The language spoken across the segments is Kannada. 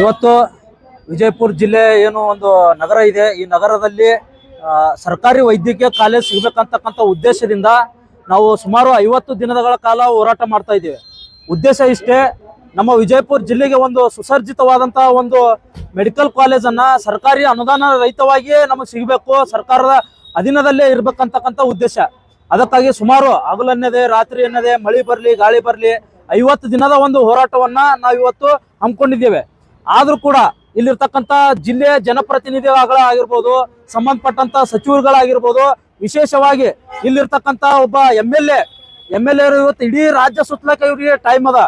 ಇವತ್ತು ವಿಜಯಪುರ ಜಿಲ್ಲೆ ಏನು ಒಂದು ನಗರ ಇದೆ, ಈ ನಗರದಲ್ಲಿ ಸರ್ಕಾರಿ ವೈದ್ಯಕೀಯ ಕಾಲೇಜ್ ಸಿಗಬೇಕಂತಕ್ಕಂಥ ಉದ್ದೇಶದಿಂದ ನಾವು ಸುಮಾರು 50 ದಿನಗಳ ಕಾಲ ಹೋರಾಟ ಮಾಡ್ತಾ ಇದ್ದೀವಿ. ಉದ್ದೇಶ ಇಷ್ಟೇ, ನಮ್ಮ ವಿಜಯಪುರ ಜಿಲ್ಲೆಗೆ ಒಂದು ಸುಸರ್ಜಿತವಾದಂತಹ ಒಂದು ಮೆಡಿಕಲ್ ಕಾಲೇಜನ್ನು ಸರ್ಕಾರಿ ಅನುದಾನ ರಹಿತವಾಗಿಯೇ ನಮಗೆ ಸಿಗಬೇಕು, ಸರ್ಕಾರದ ಅಧೀನದಲ್ಲೇ ಇರಬೇಕಂತಕ್ಕಂಥ ಉದ್ದೇಶ. ಅದಕ್ಕಾಗಿ ಸುಮಾರು ಹಗಲನ್ನದೇ ರಾತ್ರಿ ಎನ್ನದೇ ಮಳೆ ಬರಲಿ ಗಾಳಿ ಬರಲಿ 50 ದಿನದ ಒಂದು ಹೋರಾಟವನ್ನ ನಾವು ಇವತ್ತು ಹಮ್ಮಿಕೊಂಡಿದ್ದೇವೆ. ಆದ್ರೂ ಕೂಡ ಇಲ್ಲಿರ್ತಕ್ಕಂಥ ಜಿಲ್ಲೆಯ ಜನಪ್ರತಿನಿಧಿಗಳಾಗಿರ್ಬೋದು, ಸಂಬಂಧಪಟ್ಟಂತ ಸಚಿವರುಗಳಾಗಿರ್ಬೋದು, ವಿಶೇಷವಾಗಿ ಇಲ್ಲಿರ್ತಕ್ಕಂಥ ಒಬ್ಬ ಎಮ್ ಎಲ್ ಎ ಇವತ್ತು ಇಡೀ ರಾಜ್ಯ ಸುತ್ತಲಕ್ಕೆ ಇವರಿಗೆ ಟೈಮ್ ಅದ,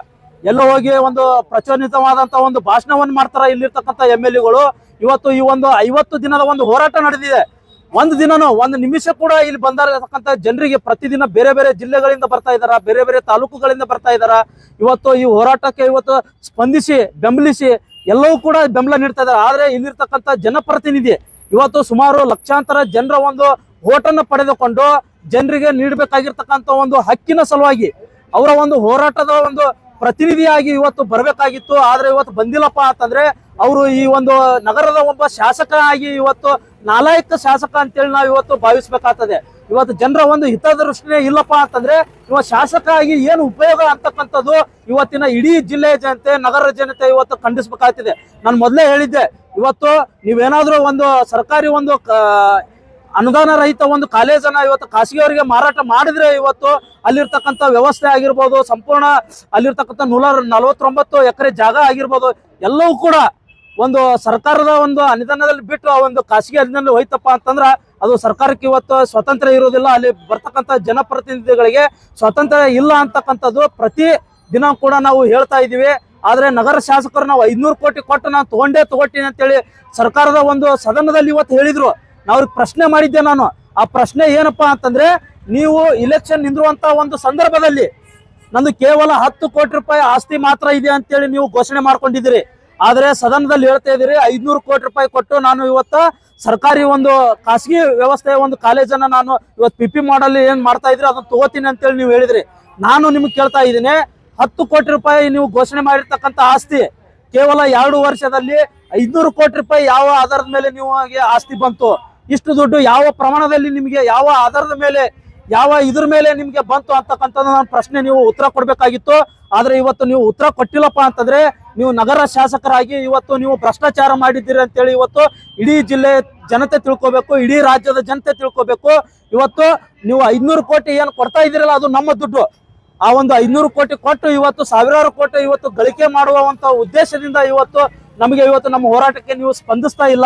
ಎಲ್ಲ ಹೋಗಿ ಒಂದು ಪ್ರಚೋದಿತವಾದಂತ ಒಂದು ಭಾಷಣವನ್ನು ಮಾಡ್ತಾರ. ಇಲ್ಲಿರ್ತಕ್ಕಂಥ ಎಮ್ ಎಲ್ ಎಗಳು ಇವತ್ತು ಈ ಒಂದು 50 ದಿನದ ಒಂದು ಹೋರಾಟ ನಡೆದಿದೆ. ಒಂದು ನಿಮಿಷ ಕೂಡ ಇಲ್ಲಿ ಬಂದಿರತಕ್ಕಂಥ ಜನರಿಗೆ ಪ್ರತಿದಿನ ಬೇರೆ ಬೇರೆ ಜಿಲ್ಲೆಗಳಿಂದ ಬರ್ತಾ ಇದಾರ, ಬೇರೆ ಬೇರೆ ತಾಲೂಕುಗಳಿಂದ ಬರ್ತಾ ಇದಾರ. ಇವತ್ತು ಈ ಹೋರಾಟಕ್ಕೆ ಇವತ್ತು ಸ್ಪಂದಿಸಿ ಬೆಂಬಲಿಸಿ ಎಲ್ಲವೂ ಕೂಡ ಬೆಂಬಲ ನೀಡ್ತಾ ಇದ್ದಾರೆ. ಆದ್ರೆ ಇಲ್ಲಿರ್ತಕ್ಕಂಥ ಜನಪ್ರತಿನಿಧಿ ಇವತ್ತು ಸುಮಾರು ಲಕ್ಷಾಂತರ ಜನರ ಒಂದು ಓಟನ್ನು ಪಡೆದುಕೊಂಡು ಜನರಿಗೆ ನೀಡಬೇಕಾಗಿರ್ತಕ್ಕಂಥ ಒಂದು ಹಕ್ಕಿನ ಸಲುವಾಗಿ ಅವರ ಒಂದು ಹೋರಾಟದ ಒಂದು ಪ್ರತಿನಿಧಿಯಾಗಿ ಇವತ್ತು ಬರಬೇಕಾಗಿತ್ತು. ಆದ್ರೆ ಇವತ್ತು ಬಂದಿಲ್ಲಪ್ಪ ಅಂತಂದ್ರೆ ಅವರು ಈ ಒಂದು ನಗರದ ಒಬ್ಬ ಶಾಸಕ ಆಗಿ ಇವತ್ತು ನಾಲಾಯಕ ಶಾಸಕ ಅಂತೇಳಿ ನಾವು ಇವತ್ತು ಭಾವಿಸ್ಬೇಕಾಗ್ತದೆ. ಇವತ್ತು ಜನರ ಒಂದು ಹಿತದೃಷ್ಟಿನೇ ಇಲ್ಲಪ್ಪ ಅಂತಂದ್ರೆ ಇವತ್ತು ಶಾಸಕ ಆಗಿ ಏನು ಉಪಯೋಗ ಅಂತಕ್ಕಂಥದ್ದು ಇವತ್ತಿನ ಇಡೀ ಜಿಲ್ಲೆಯ ಜನತೆ, ನಗರ ಜನತೆ ಇವತ್ತು ಖಂಡಿಸ್ಬೇಕಾಗ್ತಿದೆ. ನಾನು ಮೊದಲೇ ಹೇಳಿದ್ದೆ, ಇವತ್ತು ನೀವೇನಾದ್ರೂ ಒಂದು ಸರ್ಕಾರಿ ಒಂದು ಅನುದಾನ ರಹಿತ ಒಂದು ಕಾಲೇಜನ್ನ ಇವತ್ತು ಖಾಸಗಿಯವರಿಗೆ ಮಾರಾಟ ಮಾಡಿದ್ರೆ ಇವತ್ತು ಅಲ್ಲಿರ್ತಕ್ಕಂಥ ವ್ಯವಸ್ಥೆ ಆಗಿರ್ಬೋದು, ಸಂಪೂರ್ಣ ಅಲ್ಲಿರ್ತಕ್ಕಂಥ 149 ಎಕರೆ ಜಾಗ ಆಗಿರ್ಬೋದು, ಎಲ್ಲವೂ ಕೂಡ ಒಂದು ಸರ್ಕಾರದ ಒಂದು ಅನುದಾನದಲ್ಲಿ ಬಿಟ್ಟು ಆ ಒಂದು ಖಾಸಗಿ ಅನುದಾನದಲ್ಲಿ ಹೋಯ್ತಪ್ಪ ಅಂತಂದ್ರ ಅದು ಸರ್ಕಾರಕ್ಕೆ ಇವತ್ತು ಸ್ವಾತಂತ್ರ್ಯ ಇರೋದಿಲ್ಲ. ಅಲ್ಲಿ ಬರ್ತಕ್ಕಂಥ ಜನಪ್ರತಿನಿಧಿಗಳಿಗೆ ಸ್ವಾತಂತ್ರ್ಯ ಇಲ್ಲ ಅಂತಕ್ಕಂಥದ್ದು ಪ್ರತಿ ದಿನ ಕೂಡ ನಾವು ಹೇಳ್ತಾ ಇದ್ದೀವಿ. ಆದ್ರೆ ನಗರ ಶಾಸಕರು ನಾವು 500 ಕೋಟಿ ಕೊಟ್ಟು ನಾನು ತಗೊಂಡಿನಿ ಅಂತೇಳಿ ಸರ್ಕಾರದ ಒಂದು ಸದನದಲ್ಲಿ ಇವತ್ತು ಹೇಳಿದ್ರು. ನಾವು ಅವ್ರಿಗೆ ಪ್ರಶ್ನೆ ಮಾಡಿದ್ದೆ. ನಾನು ಆ ಪ್ರಶ್ನೆ ಏನಪ್ಪಾ ಅಂತಂದ್ರೆ, ನೀವು ಇಲೆಕ್ಷನ್ ನಿಂದಿರುವಂತ ಒಂದು ಸಂದರ್ಭದಲ್ಲಿ ನಂದು ಕೇವಲ 10 ಕೋಟಿ ರೂಪಾಯಿ ಆಸ್ತಿ ಮಾತ್ರ ಇದೆ ಅಂತೇಳಿ ನೀವು ಘೋಷಣೆ ಮಾಡ್ಕೊಂಡಿದ್ದೀರಿ. ಆದ್ರೆ ಸದನದಲ್ಲಿ ಹೇಳ್ತಾ ಇದ್ದೀರಿ 500 ಕೋಟಿ ರೂಪಾಯಿ ಕೊಟ್ಟು ನಾನು ಇವತ್ತು ಸರ್ಕಾರಿ ಒಂದು ಖಾಸಗಿ ವ್ಯವಸ್ಥೆಯ ಒಂದು ಕಾಲೇಜನ್ನ ನಾನು ಇವತ್ತು PP ಮಾಡಲ್ ಏನ್ ಮಾಡ್ತಾ ಇದ್ರಿ ಅದನ್ನ ತಗೋತೀನಿ ಅಂತೇಳಿ ನೀವು ಹೇಳಿದ್ರಿ. ನಾನು ನಿಮ್ಗೆ ಕೇಳ್ತಾ ಇದ್ದೀನಿ, 10 ಕೋಟಿ ರೂಪಾಯಿ ನೀವು ಘೋಷಣೆ ಮಾಡಿರ್ತಕ್ಕಂಥ ಆಸ್ತಿ ಕೇವಲ 2 ವರ್ಷದಲ್ಲಿ 500 ಕೋಟಿ ರೂಪಾಯಿ ಯಾವ ಆಧಾರದ ಮೇಲೆ ನೀವು ಆಸ್ತಿ ಬಂತು? ಇಷ್ಟು ದುಡ್ಡು ಯಾವ ಪ್ರಮಾಣದಲ್ಲಿ ನಿಮಗೆ, ಯಾವ ಆಧಾರದ ಮೇಲೆ, ಯಾವ ಇದ್ರ ಮೇಲೆ ನಿಮ್ಗೆ ಬಂತು ಅಂತಕ್ಕಂಥದ್ದು ನನ್ನ ಪ್ರಶ್ನೆ ನೀವು ಉತ್ತರ ಕೊಡ್ಬೇಕಾಗಿತ್ತು. ಆದ್ರೆ ಇವತ್ತು ನೀವು ಉತ್ತರ ಕೊಟ್ಟಿಲ್ಲಪ್ಪ ಅಂತಂದ್ರೆ ನೀವು ನಗರ ಶಾಸಕರಾಗಿ ಇವತ್ತು ನೀವು ಭ್ರಷ್ಟಾಚಾರ ಮಾಡಿದ್ದೀರಿ ಅಂತೇಳಿ ಇವತ್ತು ಇಡೀ ಜಿಲ್ಲೆ ಜನತೆ ತಿಳ್ಕೊಬೇಕು, ಇಡೀ ರಾಜ್ಯದ ಜನತೆ ತಿಳ್ಕೊಬೇಕು. ಇವತ್ತು ನೀವು 500 ಕೋಟಿ ಏನು ಕೊಡ್ತಾ ಇದ್ದೀರಲ್ಲ ಅದು ನಮ್ಮ ದುಡ್ಡು. ಆ ಒಂದು 500 ಕೋಟಿ ಕೊಟ್ಟು ಇವತ್ತು ಸಾವಿರಾರು ಕೋಟಿ ಇವತ್ತು ಗಳಿಕೆ ಮಾಡುವಂತ ಉದ್ದೇಶದಿಂದ ಇವತ್ತು ನಮಗೆ ಇವತ್ತು ನಮ್ಮ ಹೋರಾಟಕ್ಕೆ ನೀವು ಸ್ಪಂದಿಸ್ತಾ ಇಲ್ಲ.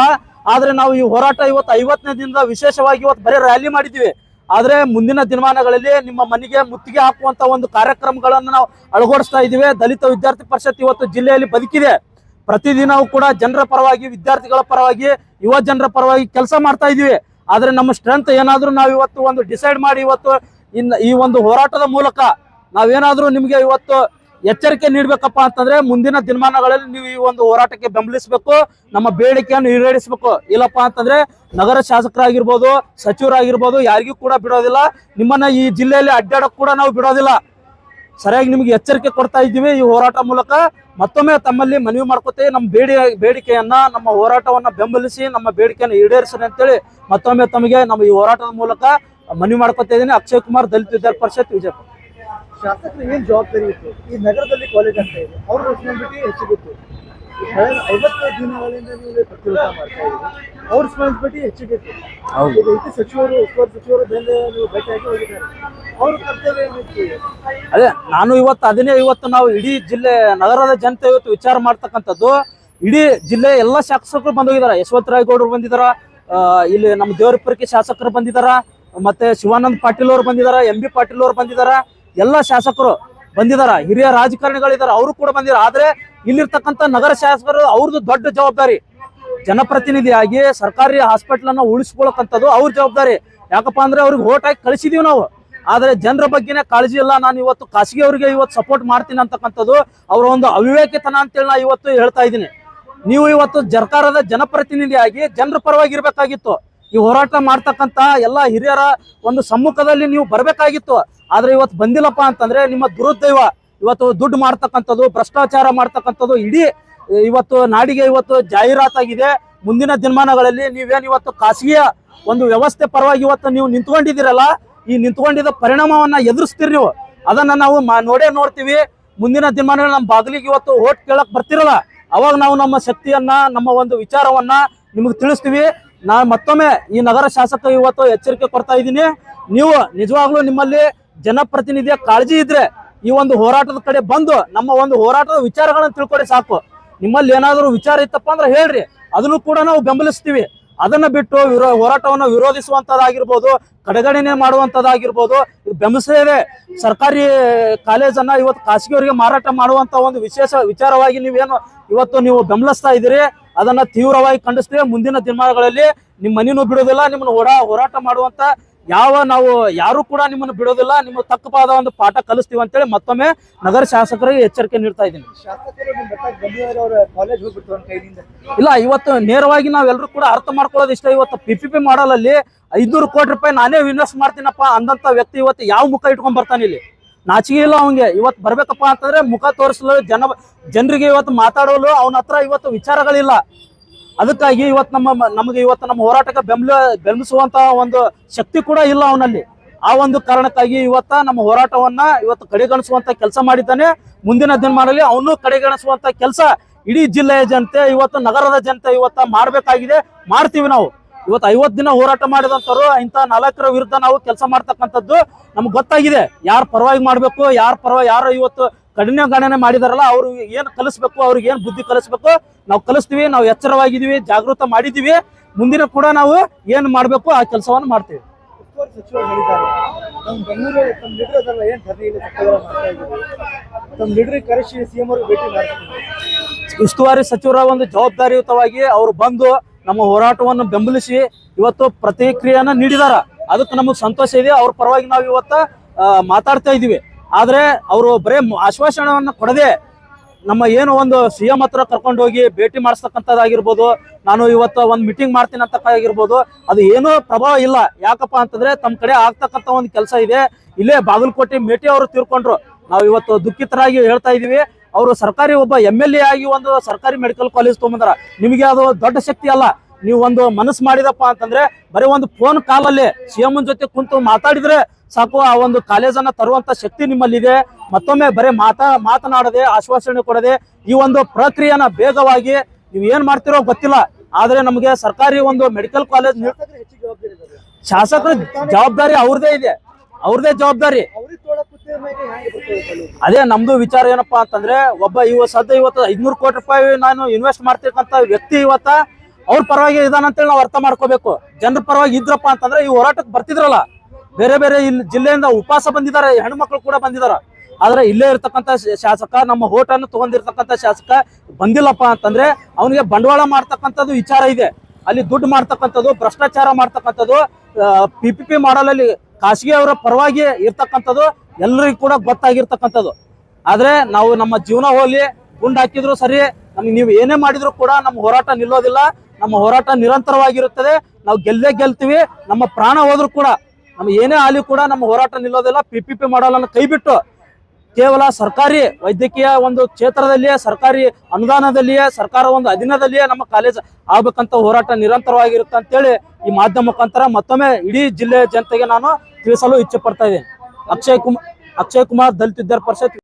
ಆದ್ರೆ ನಾವು ಈ ಹೋರಾಟ ಇವತ್ತು 50ನೇ ದಿನದ ವಿಶೇಷವಾಗಿ ಇವತ್ತು ಬರೀ ರ್ಯಾಲಿ ಮಾಡಿದ್ವಿ. ಆದ್ರೆ ಮುಂದಿನ ದಿನಮಾನಗಳಲ್ಲಿ ನಿಮ್ಮ ಮನೆಗೆ ಮುತ್ತಿಗೆ ಹಾಕುವಂತ ಒಂದು ಕಾರ್ಯಕ್ರಮಗಳನ್ನು ನಾವು ಅಳವಡಿಸ್ತಾ ಇದ್ದೀವಿ. ದಲಿತ ವಿದ್ಯಾರ್ಥಿ ಪರಿಷತ್ ಇವತ್ತು ಜಿಲ್ಲೆಯಲ್ಲಿ ಬದುಕಿದೆ. ಪ್ರತಿದಿನವೂ ಕೂಡ ಜನರ ಪರವಾಗಿ, ವಿದ್ಯಾರ್ಥಿಗಳ ಪರವಾಗಿ, ಯುವ ಜನರ ಪರವಾಗಿ ಕೆಲಸ ಮಾಡ್ತಾ ಇದೀವಿ. ಆದ್ರೆ ನಮ್ಮ ಸ್ಟ್ರೆಂತ್ ಏನಾದ್ರೂ ನಾವು ಇವತ್ತು ಒಂದು ಡಿಸೈಡ್ ಮಾಡಿ ಇವತ್ತು ಈ ಒಂದು ಹೋರಾಟದ ಮೂಲಕ ನಾವೇನಾದ್ರೂ ನಿಮ್ಗೆ ಇವತ್ತು ಎಚ್ಚರಿಕೆ ನೀಡ್ಬೇಕಪ್ಪ ಅಂತಂದ್ರೆ ಮುಂದಿನ ದಿನಮಾನಗಳಲ್ಲಿ ನೀವು ಈ ಒಂದು ಹೋರಾಟಕ್ಕೆ ಬೆಂಬಲಿಸಬೇಕು, ನಮ್ಮ ಬೇಡಿಕೆಯನ್ನು ಈಡೇರಿಸಬೇಕು. ಇಲ್ಲಪ್ಪ ಅಂತಂದ್ರೆ ನಗರ ಶಾಸಕರಾಗಿರ್ಬೋದು, ಸಚಿವರಾಗಿರ್ಬೋದು ಯಾರಿಗೂ ಕೂಡ ಬಿಡೋದಿಲ್ಲ. ನಿಮ್ಮನ್ನ ಈ ಜಿಲ್ಲೆಯಲ್ಲಿ ಅಡ್ಡಾಡಕ್ ಕೂಡ ನಾವು ಬಿಡೋದಿಲ್ಲ. ಸರಿಯಾಗಿ ನಿಮ್ಗೆ ಎಚ್ಚರಿಕೆ ಕೊಡ್ತಾ ಇದ್ದೀವಿ. ಈ ಹೋರಾಟ ಮೂಲಕ ಮತ್ತೊಮ್ಮೆ ತಮ್ಮಲ್ಲಿ ಮನವಿ ಮಾಡ್ಕೋತೇವೆ, ನಮ್ಮ ಬೇಡಿಕೆಯನ್ನ, ನಮ್ಮ ಹೋರಾಟವನ್ನ ಬೆಂಬಲಿಸಿ ನಮ್ಮ ಬೇಡಿಕೆಯನ್ನು ಈಡೇರಿಸಿ ಅಂತೇಳಿ ಮತ್ತೊಮ್ಮೆ ತಮಗೆ ನಮ್ಮ ಈ ಹೋರಾಟದ ಮೂಲಕ ಮನವಿ ಮಾಡ್ಕೋತಾ ಇದ್ದೀನಿ. ಅಕ್ಷಯ್ ಕುಮಾರ್, ದಲಿತ ವಿದ್ಯಾರ್ಥಿ ಪರಿಷತ್, ವಿಜಯಪುರ. ಶಾಸಕರು ಏನ್ ಜವಾಬ್ದಾರಿ ಇತ್ತು? ಈ ನಗರದಲ್ಲಿ ಕಾಲೇಜ್ ಅಂತ ಇದೆ, ಅವ್ರ ರೆಸ್ಪಾನ್ಸಿಬಿಲಿಟಿ ಹೆಚ್ಚಿಗಿತ್ತು. 50 ದಿನಗಳಿಂದ ನೀವು ಪ್ರತಿರೋಧ ಮಾಡ್ತಾ ಇದ್ದೀವಿ, ಅವ್ರ ರೆಸ್ಪಾನ್ಸಿಬಿಲಿಟಿ ಹೆಚ್ಚಿಗಿತ್ತು. ಐಟಿ ಸಚಿವರು, ಉಸ್ತುವಾರಿ ಸಚಿವರು ಬೇರೆ ನೀವು ಭೇಟಿಯಾಗಿ ಹೋಗಿದ್ದಾರೆ, ಅವ್ರ ಕರ್ತವ್ಯ ಏನಿತ್ತು? ಅದೇ ನಾನು ಇವತ್ತು ನಾವು ಇಡೀ ಜಿಲ್ಲೆ ನಗರದ ಜನತೆ ಇವತ್ತು ವಿಚಾರ ಮಾಡ್ತಕ್ಕಂಥದ್ದು. ಇಡೀ ಜಿಲ್ಲೆ ಎಲ್ಲ ಶಾಸಕರು ಬಂದೋಗಿದಾರ. ಯಶವಂತ ರಾಯಗೌಡರು ಬಂದಿದಾರ, ಇಲ್ಲಿ ನಮ್ಮ ದೇವರಪುರಕ್ಕೆ ಶಾಸಕರು ಬಂದಿದಾರ, ಮತ್ತೆ ಶಿವಾನಂದ ಪಾಟೀಲ್ ಅವರು ಬಂದಿದಾರ, MB ಪಾಟೀಲ್ ಅವರು ಬಂದಿದಾರ, ಎಲ್ಲ ಶಾಸಕರು ಬಂದಿದಾರ, ಹಿರಿಯ ರಾಜಕಾರಣಿಗಳಿದಾರ, ಅವರು ಕೂಡ ಬಂದಿದ್ದಾರೆ. ಆದ್ರೆ ಇಲ್ಲಿರ್ತಕ್ಕಂಥ ನಗರ ಶಾಸಕರು ಅವ್ರದ್ದು ದೊಡ್ಡ ಜವಾಬ್ದಾರಿ, ಜನಪ್ರತಿನಿಧಿಯಾಗಿ ಸರ್ಕಾರಿ ಹಾಸ್ಪಿಟಲ್ ಅನ್ನ ಉಳಿಸ್ಕೊಳಕ್ಕಂಥದ್ದು ಅವ್ರ ಜವಾಬ್ದಾರಿ. ಯಾಕಪ್ಪ ಅಂದ್ರೆ ಅವ್ರಿಗೆ ಓಟ್ ಹಾಕಿ ಕಳಿಸಿದೀವಿ ನಾವು. ಆದ್ರೆ ಜನರ ಬಗ್ಗೆನೇ ಕಾಳಜಿ ಇಲ್ಲ. ನಾನು ಇವತ್ತು ಖಾಸಗಿ ಅವರಿಗೆ ಇವತ್ತು ಸಪೋರ್ಟ್ ಮಾಡ್ತೀನಿ ಅಂತಕ್ಕಂಥದ್ದು ಅವರ ಒಂದು ಅವಿವೇಕಿತನ ಅಂತೇಳಿ ನಾ ಇವತ್ತು ಹೇಳ್ತಾ ಇದ್ದೀನಿ. ನೀವು ಇವತ್ತು ಸರ್ಕಾರದ ಜನಪ್ರತಿನಿಧಿಯಾಗಿ ಜನರ ಪರವಾಗಿ ಇರ್ಬೇಕಾಗಿತ್ತು. ಈ ಹೋರಾಟ ಮಾಡ್ತಕ್ಕಂತ ಎಲ್ಲ ಹಿರಿಯರ ಒಂದು ಸಮ್ಮುಖದಲ್ಲಿ ನೀವು ಬರಬೇಕಾಗಿತ್ತು. ಆದ್ರೆ ಇವತ್ತು ಬಂದಿಲ್ಲಪ್ಪ ಅಂತಂದ್ರೆ ನಿಮ್ಮ ದುರುದೈವ. ಇವತ್ತು ದುಡ್ಡು ಮಾಡ್ತಕ್ಕಂಥದ್ದು, ಭ್ರಷ್ಟಾಚಾರ ಮಾಡ್ತಕ್ಕಂಥದ್ದು, ಇಡೀ ಇವತ್ತು ನಾಡಿಗೆ ಇವತ್ತು ಜಾಹೀರಾತಾಗಿದೆ. ಮುಂದಿನ ದಿನಮಾನಗಳಲ್ಲಿ ನೀವೇನು ಇವತ್ತು ಖಾಸಗಿಯ ಒಂದು ವ್ಯವಸ್ಥೆ ಪರವಾಗಿ ಇವತ್ತು ನೀವು ನಿಂತ್ಕೊಂಡಿದ್ದೀರಲ್ಲ, ಈ ನಿಂತ್ಕೊಂಡಿದ್ದ ಪರಿಣಾಮವನ್ನ ಎದುರಿಸ್ತೀರಿ ನೀವು. ಅದನ್ನ ನಾವು ನೋಡ್ತೀವಿ. ಮುಂದಿನ ದಿನಮಾನಗಳು ನಮ್ಮ ಬಾಗಿಲಿಗೆ ಇವತ್ತು ಓಟ್ ಕೇಳಕ್ ಬರ್ತಿರಲ್ಲ, ಅವಾಗ ನಾವು ನಮ್ಮ ಶಕ್ತಿಯನ್ನ, ನಮ್ಮ ಒಂದು ವಿಚಾರವನ್ನ ನಿಮಗೆ ತಿಳಿಸ್ತೀವಿ. ನಾನು ಮತ್ತೊಮ್ಮೆ ಈ ನಗರ ಶಾಸಕ ಇವತ್ತು ಎಚ್ಚರಿಕೆ ಕೊಡ್ತಾ ಇದ್ದೀನಿ. ನೀವು ನಿಜವಾಗ್ಲೂ ನಿಮ್ಮಲ್ಲಿ ಜನಪ್ರತಿನಿಧಿಯ ಕಾಳಜಿ ಇದ್ರೆ ಈ ಒಂದು ಹೋರಾಟದ ಕಡೆ ಬಂದು ನಮ್ಮ ಒಂದು ಹೋರಾಟದ ವಿಚಾರಗಳನ್ನ ತಿಳ್ಕೊಡಿ ಸಾಕು. ನಿಮ್ಮಲ್ಲಿ ಏನಾದರೂ ವಿಚಾರ ಇತ್ತಪ್ಪ ಅಂದ್ರೆ ಹೇಳ್ರಿ, ಅದನ್ನು ಕೂಡ ನಾವು ಬೆಂಬಲಿಸ್ತೀವಿ. ಅದನ್ನ ಬಿಟ್ಟು ಹೋರಾಟವನ್ನು ವಿರೋಧಿಸುವಂತದ್ದಾಗಿರ್ಬೋದು, ಕಡೆಗಣನೆ ಮಾಡುವಂತದ್ದಾಗಿರ್ಬೋದು, ಇದು ಬೆಂಬಲಿಸದೇ ಸರ್ಕಾರಿ ಕಾಲೇಜನ್ನ ಇವತ್ತು ಖಾಸಗಿಯವರಿಗೆ ಮಾರಾಟ ಮಾಡುವಂತ ಒಂದು ವಿಶೇಷ ವಿಚಾರವಾಗಿ ನೀವೇನು ಇವತ್ತು ನೀವು ಬೆಂಬಲಿಸ್ತಾ ಇದ್ದೀರಿ, ಅದನ್ನ ತೀವ್ರವಾಗಿ ಖಂಡಿಸ್ತೀವಿ. ಮುಂದಿನ ದಿನಮಾನಗಳಲ್ಲಿ ನಿಮ್ಮ ಮನೆಯೂ ಬಿಡೋದಿಲ್ಲ, ನಿಮ್ಮನ್ನು ಹೋರಾಟ ಮಾಡುವಂತ ನಾವು ಯಾರು ಕೂಡ ನಿಮ್ಮನ್ನು ಬಿಡೋದಿಲ್ಲ. ನಿಮ್ಮ ತಕ್ಕವಾದ ಒಂದು ಪಾಠ ಕಲಿಸ್ತೀವಿ ಅಂತೇಳಿ ಮತ್ತೊಮ್ಮೆ ನಗರ ಶಾಸಕರಿಗೆ ಎಚ್ಚರಿಕೆ ನೀಡ್ತಾ ಇದ್ದೀನಿ. ಇಲ್ಲ, ಇವತ್ತು ನೇರವಾಗಿ ನಾವೆಲ್ಲರೂ ಕೂಡ ಅರ್ಥ ಮಾಡ್ಕೊಳ್ಳೋದು ಇಷ್ಟ. ಇವತ್ತು PPP ಮಾಡಲ್ ಅಲ್ಲಿ 500 ಕೋಟಿ ರೂಪಾಯಿ ನಾನೇ ಇನ್ವೆಸ್ಟ್ ಮಾಡ್ತೀನಪ್ಪ ಅಂದಂತ ವ್ಯಕ್ತಿ ಇವತ್ತು ಯಾವ ಮುಖ ಇಟ್ಕೊಂಡ್ ಬರ್ತಾನೆ ಇಲ್ಲಿ? ನಾಚಿಕೆ ಇಲ್ಲ ಅವಂಗೆ. ಇವತ್ತು ಬರ್ಬೇಕಪ್ಪ ಅಂತಂದ್ರೆ ಮುಖ ತೋರಿಸಲು ಜನರಿಗೆ ಇವತ್ತು ಮಾತಾಡೋಲು ಅವನ ಹತ್ರ ಇವತ್ತು ವಿಚಾರಗಳಿಲ್ಲ. ಅದಕ್ಕಾಗಿ ಇವತ್ತು ನಮಗೆ ಇವತ್ತು ನಮ್ಮ ಹೋರಾಟಕ್ಕೆ ಬೆಂಬಲಿಸುವಂತ ಒಂದು ಶಕ್ತಿ ಕೂಡ ಇಲ್ಲ ಅವನಲ್ಲಿ. ಆ ಒಂದು ಕಾರಣಕ್ಕಾಗಿ ಇವತ್ತ ನಮ್ಮ ಹೋರಾಟವನ್ನ ಇವತ್ತು ಕಡೆಗಣಿಸುವಂತ ಕೆಲಸ ಮಾಡಿದ್ದಾನೆ. ಮುಂದಿನ ದಿನಮಾನದಲ್ಲಿ ಅವನು ಕಡೆಗಣಿಸುವಂತ ಕೆಲಸ ಇಡೀ ಜಿಲ್ಲೆಯ ಜನತೆ, ಇವತ್ತು ನಗರದ ಜನತೆ ಇವತ್ತ ಮಾಡ್ಬೇಕಾಗಿದೆ. ಮಾಡ್ತೀವಿ ನಾವು. ಇವತ್ತು 50 ದಿನ ಹೋರಾಟ ಮಾಡಿದಂತವ್ರು ಇಂಥ 4ರ ವಿರುದ್ಧ ನಾವು ಕೆಲಸ ಮಾಡ್ತಕ್ಕಂಥದ್ದು ನಮ್ಗೆ ಗೊತ್ತಾಗಿದೆ. ಯಾರ ಪರವಾಗಿ ಮಾಡ್ಬೇಕು, ಯಾರು ಇವತ್ತು ಕಠಿಣ ಗಣನೆ ಮಾಡಿದಾರಲ್ಲ ಅವ್ರು ಏನ್ ಕಲಿಸ್ಬೇಕು, ಅವ್ರಿಗೆ ಏನ್ ಬುದ್ಧಿ ಕಲಿಸ್ಬೇಕು ನಾವು ಕಲಿಸ್ತೀವಿ. ನಾವು ಎಚ್ಚರವಾಗಿದ್ದೀವಿ, ಜಾಗೃತ ಮಾಡಿದೀವಿ. ಮುಂದಿನ ಕೂಡ ನಾವು ಏನ್ ಮಾಡ್ಬೇಕು ಆ ಕೆಲಸವನ್ನು ಮಾಡ್ತೀವಿ. ಉಸ್ತುವಾರಿ ಸಚಿವರ ಒಂದು ಜವಾಬ್ದಾರಿಯುತವಾಗಿ ಅವರು ಬಂದು ನಮ್ಮ ಹೋರಾಟವನ್ನು ಬೆಂಬಲಿಸಿ ಇವತ್ತು ಪ್ರತಿಕ್ರಿಯೆಯನ್ನ ನೀಡಿದಾರ. ಅದಕ್ಕೆ ನಮಗೆ ಸಂತೋಷ ಇದೆ. ಅವ್ರ ಪರವಾಗಿ ನಾವು ಇವತ್ತ ಮಾತಾಡ್ತಾ ಇದೀವಿ. ಆದ್ರೆ ಅವರು ಬರೇ ಆಶ್ವಾಸನೆಯನ್ನ ಕೊಡದೆ ನಮ್ಮ ಏನು ಒಂದು CM ಹತ್ರ ಕರ್ಕೊಂಡು ಹೋಗಿ ಭೇಟಿ ಮಾಡಿಸ್ತಕ್ಕಂಥದ್ದಾಗಿರ್ಬೋದು, ನಾನು ಇವತ್ತು ಒಂದು ಮೀಟಿಂಗ್ ಮಾಡ್ತೀನಿ ಅಂತ ಆಗಿರ್ಬೋದು, ಅದು ಏನೂ ಪ್ರಭಾವ ಇಲ್ಲ. ಯಾಕಪ್ಪ ಅಂತಂದ್ರೆ ತಮ್ಮ ಕಡೆ ಆಗ್ತಕ್ಕಂಥ ಒಂದು ಕೆಲಸ ಇದೆ. ಇಲ್ಲೇ ಬಾಗಲಕೋಟೆ ಮೇಟಿ ಅವರು ತೀರ್ಕೊಂಡ್ರು. ನಾವು ಇವತ್ತು ದುಃಖಿತರಾಗಿ ಹೇಳ್ತಾ ಇದೀವಿ. ಅವರು ಸರ್ಕಾರಿ ಒಬ್ಬ MLA ಆಗಿ ಒಂದು ಸರ್ಕಾರಿ ಮೆಡಿಕಲ್ ಕಾಲೇಜ್ ತೊಗೊಂಬಂದಾರ. ನಿಮಗೆ ಅದು ದೊಡ್ಡ ಶಕ್ತಿ ಅಲ್ಲ. ನೀವು ಒಂದು ಮನಸ್ಸು ಮಾಡಿದಪ್ಪ ಅಂತಂದ್ರೆ ಬರೀ ಒಂದು ಫೋನ್ ಕಾಲಲ್ಲಿ CM ಜೊತೆ ಕುಂತು ಮಾತಾಡಿದ್ರೆ ಸಾಕು, ಆ ಒಂದು ಕಾಲೇಜನ್ನ ತರುವಂತ ಶಕ್ತಿ ನಿಮ್ಮಲ್ಲಿದೆ. ಮತ್ತೊಮ್ಮೆ ಬರೀ ಮಾತನಾಡದೆ ಆಶ್ವಾಸನೆ ಕೊಡದೆ ಈ ಒಂದು ಪ್ರಕ್ರಿಯೆನ ಬೇಗವಾಗಿ ನೀವು ಏನ್ ಮಾಡ್ತಿರೋ ಗೊತ್ತಿಲ್ಲ. ಆದ್ರೆ ನಮಗೆ ಸರ್ಕಾರಿ ಒಂದು ಮೆಡಿಕಲ್ ಕಾಲೇಜ್ ಶಾಸಕರ ಜವಾಬ್ದಾರಿ ಅವ್ರದೇ ಇದೆ, ಅವ್ರದೇ ಜವಾಬ್ದಾರಿ. ಅದೇ ನಮ್ದು ವಿಚಾರ ಏನಪ್ಪಾ ಅಂತಂದ್ರೆ, ಒಬ್ಬ ಇವತ್ತು 500 ಕೋಟಿ ರೂಪಾಯಿ ನಾನು ಇನ್ವೆಸ್ಟ್ ಮಾಡ್ತಿರ್ತಕ್ಕಂಥ ವ್ಯಕ್ತಿ ಇವತ್ತ ಅವ್ರ ಪರವಾಗಿ ಇದಾನಂತೇಳಿ ನಾವು ಅರ್ಥ ಮಾಡ್ಕೋಬೇಕು. ಜನರ ಪರವಾಗಿ ಇದ್ರಪ್ಪ ಅಂತಂದ್ರೆ ಈ ಹೋರಾಟಕ್ಕೆ ಬರ್ತಿದ್ರಲ್ಲ. ಬೇರೆ ಬೇರೆ ಇಲ್ಲಿ ಜಿಲ್ಲೆಯಿಂದ ಉಪವಾಸ ಬಂದಿದ್ದಾರೆ, ಹೆಣ್ಮಕ್ಳು ಕೂಡ ಬಂದಿದಾರ. ಆದ್ರೆ ಇಲ್ಲೇ ಇರ್ತಕ್ಕಂಥ ಶಾಸಕ, ನಮ್ಮ ಹೋಟನ್ನು ತಗೊಂಡಿರ್ತಕ್ಕಂಥ ಶಾಸಕ ಬಂದಿಲ್ಲಪ್ಪ ಅಂತಂದ್ರೆ ಅವನಿಗೆ ಬಂಡವಾಳ ಮಾಡ್ತಕ್ಕಂಥದ್ದು ವಿಚಾರ ಇದೆ. ಅಲ್ಲಿ ದುಡ್ಡು ಮಾಡ್ತಕ್ಕಂಥದ್ದು, ಭ್ರಷ್ಟಾಚಾರ ಮಾಡ್ತಕ್ಕಂಥದ್ದು, PPP ಮಾಡಲಲ್ಲಿ ಖಾಸಗಿ ಅವರ ಪರವಾಗಿ ಇರ್ತಕ್ಕಂಥದ್ದು ಎಲ್ಲರಿಗೂ ಕೂಡ ಗೊತ್ತಾಗಿರ್ತಕ್ಕಂಥದ್ದು. ಆದ್ರೆ ನಾವು ನಮ್ಮ ಜೀವನ ಹೋಗ್ಲಿ, ಗುಂಡು ಹಾಕಿದ್ರು ಸರಿ, ನಮ್ಗೆ ನೀವು ಏನೇ ಮಾಡಿದ್ರು ಕೂಡ ನಮ್ಮ ಹೋರಾಟ ನಿಲ್ಲೋದಿಲ್ಲ. ನಮ್ಮ ಹೋರಾಟ ನಿರಂತರವಾಗಿರುತ್ತದೆ. ನಾವು ಗೆಲ್ತೀವಿ. ನಮ್ಮ ಪ್ರಾಣ ಹೋದ್ರು ಕೂಡ, ನಮ್ಮ ಏನೇ ಆಗಲಿ ಕೂಡ ನಮ್ಮ ಹೋರಾಟ ನಿಲ್ಲೋದಿಲ್ಲ. PPP ಮಾಡಲನ್ನು ಕೈ ಬಿಟ್ಟು ಕೇವಲ ಸರ್ಕಾರಿ ವೈದ್ಯಕೀಯ ಒಂದು ಕ್ಷೇತ್ರದಲ್ಲಿಯೇ, ಸರ್ಕಾರಿ ಅನುದಾನದಲ್ಲಿಯೇ, ಸರ್ಕಾರ ಒಂದು ಅಧೀನದಲ್ಲಿಯೇ ನಮ್ಮ ಕಾಲೇಜ್ ಆಗ್ಬೇಕಂತ ಹೋರಾಟ ನಿರಂತರವಾಗಿರುತ್ತೆ ಅಂತೇಳಿ ಈ ಮಾಧ್ಯಮ ಮುಖಾಂತರ ಮತ್ತೊಮ್ಮೆ ಇಡೀ ಜಿಲ್ಲೆಯ ಜನತೆಗೆ ನಾನು ತಿಳಿಸಲು ಇಚ್ಛೆ ಪಡ್ತಾ ಇದ್ದೇನೆ. ಅಕ್ಷಯ್ ಕುಮಾರ್, ದಲಿತ ವಿದ್ಯಾರ್ಥಿ ಪರಿಷತ್.